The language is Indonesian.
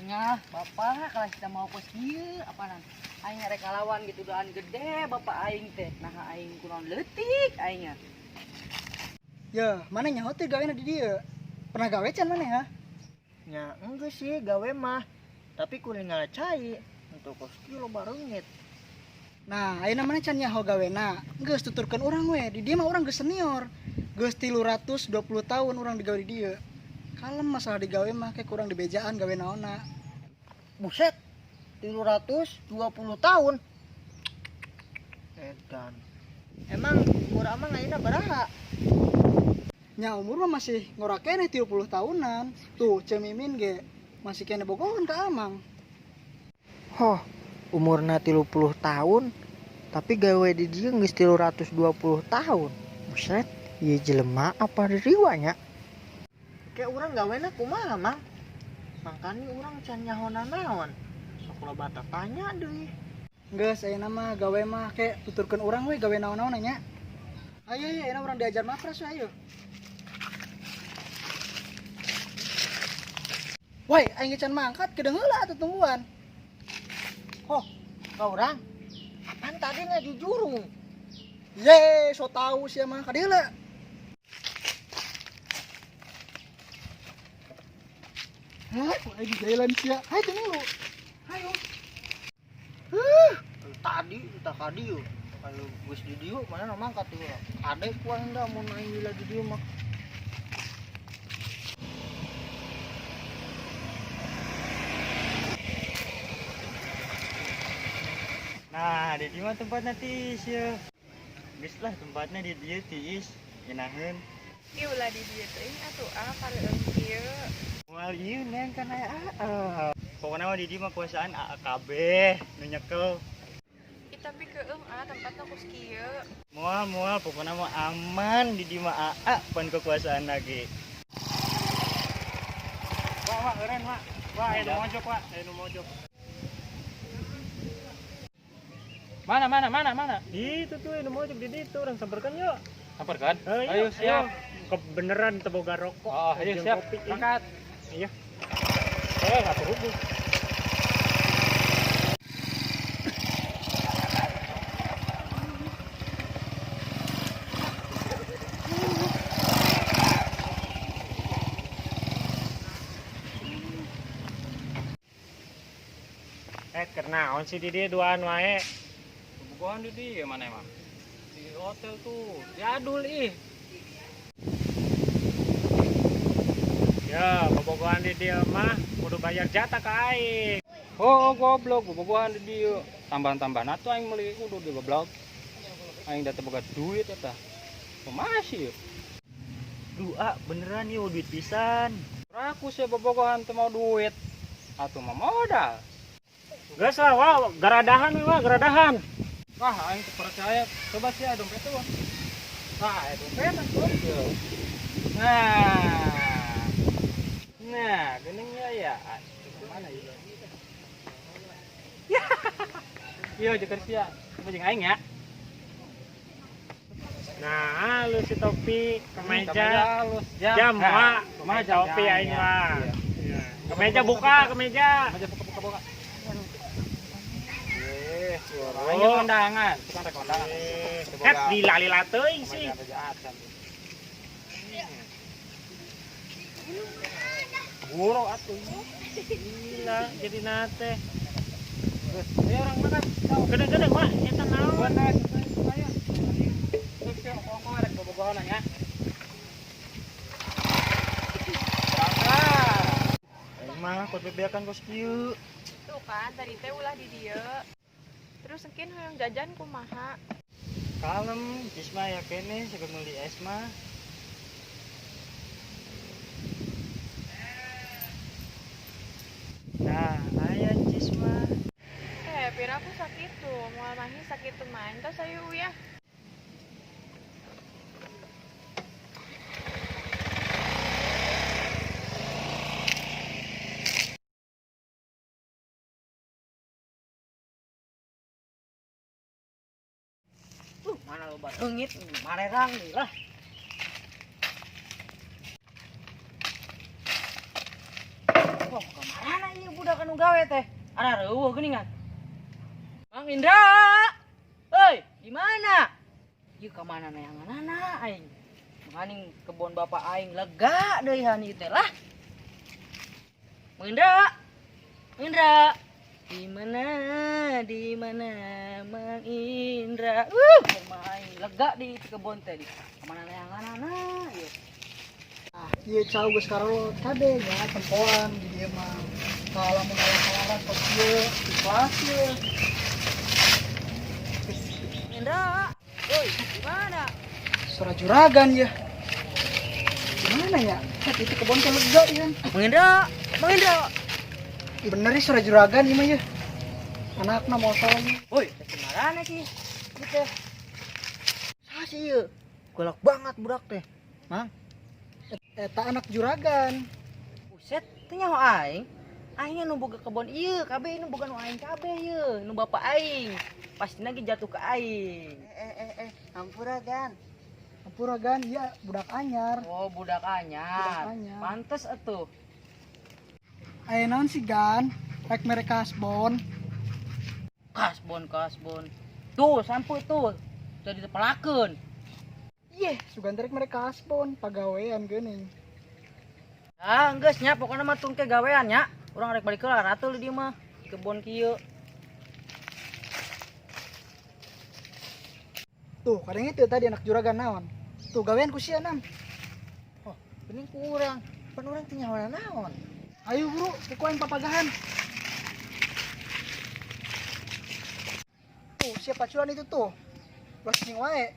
Nya bapak kalau kita mau kos kieu apaan aing rek kalawan gitu daan gede bapak aing teh nah aing kurang leutik aingnya. Ya, mana nyaho teh gawena di dieu? Pernah gawe can mana ya? Ya enggak sih gawe mah, tapi kuring cai untuk kos kieu loba reungit. Nah, ayeuna mana can nyaho gawena? Geus tuturkeun urang we, di dieu mah urang geus senior. Geus 320 tahun urang digawe di dieu. Kalem masalah digawe mah kayak kurang dibejaan gawe naonna. Buset, 320 tahun. Edan. Emang umur amang ayeuna baraha? Nya umur mah masih ngora keneh 30 tahunan. Tuh, Cemimin ge masih kene bogohan ka Amang. Hoh, umurna 30 tahun, tapi gawe di dieu geus 320 tahun. Buset, ieu jelema apa diriwanya? Kayak urang gawena kumaha, Mang? Makanya urang can nyahona naon. Sok loba tanya deui. Geus ayeuna mah gawe mah kayak tuturkeun urang we gawe naon-naon nya. Ayo ayeuna urang diajar mapras we ayo. Woi, aing can mangkat kedeung heula atuh tungguan. Hoh, ka urang? Apaan tadi nggak di jurung? Ye, so tau sia mah ka dieu heula. Hai, aing di jalan sia. Hai teu lu. Hayo. Tadi kita ka dieu. Kalau geus di dieu mana mangkat ieu. Ade ku anda mun aing lagi di dieu mah. Nah, di mana tempatnya tis ya? Geus lah tempatnya di dieu tiis, ngenaheun. Ieu ulah di dieu teh atuh pareueum kieu. Moal ieu neng kan aya pokona mah di dieu mah kuasaan AAKB nu nyekel. Tapi keueum tempatna kos kieu. Moal pokona mah aman di dieu mah AA pan kekuasaan lagi. Wah, keren, Mak. Wah, aya nu mojok, Pak. Aya nu mojok. Mana? Itu tuh anu mojok di ditu, orang samperkeun yuk. Samperkan? Ayo, siap. Kebeneran teu boga rokok. Oh, ayo siap. Angkat. Iya. Atuh hubung. Kernaon sih di dia duaan wae. Bukan di dia mana emang? Di hotel tuh. Jadul ih. Ya, bobogohan di dia mah kudu bayar jatah ka aing. Oh, goblok, bobogohan di dia. Tambahan-tambahan atuh aing meuli kudu di goblok. Aing da teu boga duit eta. Kumaha sih? Dua beneran yuk duit pisan. Raku sih bobogohan teu mau duit. Atuh mah modal. Geus lah, wah, garadahan we wah, garadahan. Wah, aing teu percaya. Coba sih dompet tuh. Nah, dompet tuh. Nah, geuning ya. Mana ya? Iya, jeung sia. Coba jeung aing ya. Nah, lu si topi, Kemeja kemeja, halus, jam, wah, kumaha topi jam, aing ya. mah. Iya. Kemeja buka, kemeja. Kemeja buka. Oh. Aing kondangan, bukan rek kondangan. Ket dilali-lali teuing sih. Guru atuh. Gila, jadi nate. Terus, ayo orang makan. Gede-gede, Mak, eta naon? Buat naik, ayo. Terus yang pokok rek bobogohan ya. Berangkat. Aing mah kudu bebeakan kos kieu. Tuh kan tadi teh ulah di dieu. Terus engkeun hoyong jajan kumaha? Kalem, Cisma ya kene segera meuli es mah. Nah, aya Cisma. Piraku sakit tuh, moal mahi sakit tuh main tos ayo ya. Mana lo barengit, marerang nih lah. Kok kemana ini budak nu gawe teh. Ada reueuh geuningan. Mang Indra. Hei, di mana? Ieu ka mana neanganana aing? Menganing kebon bapak aing lega deui hani teh lah. Mang Indra. Mang Indra. Di mana Mang Indra? Rumah aing lega di kebon teh di. Ka mana neanganana ieu? Nah, iya cau geus karolot kade nya tempoan di dieu mah. Kalau mau ngalaran pas ieu di kelas ieu. Indra, woi, di mana? Suara juragan ya. Gimana ya? Cat itu kebon teh lega ya. Mang Indra, Mang Indra. Ih bener nih suara juragan ieu mah ya. Anakna motornya. Woi, teh marane ki? Gitu. Sah sih ieu. Galak banget budak teh. Eta anak juragan. Buset, teh nyaho aing. Aing nu boga kebon ieu, kabeh nu boga nu aing kabeh ieu, nu bapak aing. Pastina ge jatuh ke aing. Ampuragan. Ampuragan iya budak anyar. Oh, budak anyar. Budak anyar. Pantes atuh. Aya naon sih Gan? Rek merek kasbon. Kasbon. Tuh, sampo tuh. Jadi tepelakeun. Iya, sugan rek merek kasbon, pagawean geuning. Ah, geus nya pokona mah tungke gawean nya. Urang rek balik heula atuh di dieu mah. Di kebon kieu. Tuh, kadang itu tadi anak juragan naon. Tuh gawean ku sia nam. Bening kurang. Pan urang teh nyaho naon. Ayo bro, kukuain papagahan. Tuh, siapa cuan itu tuh? Los wae.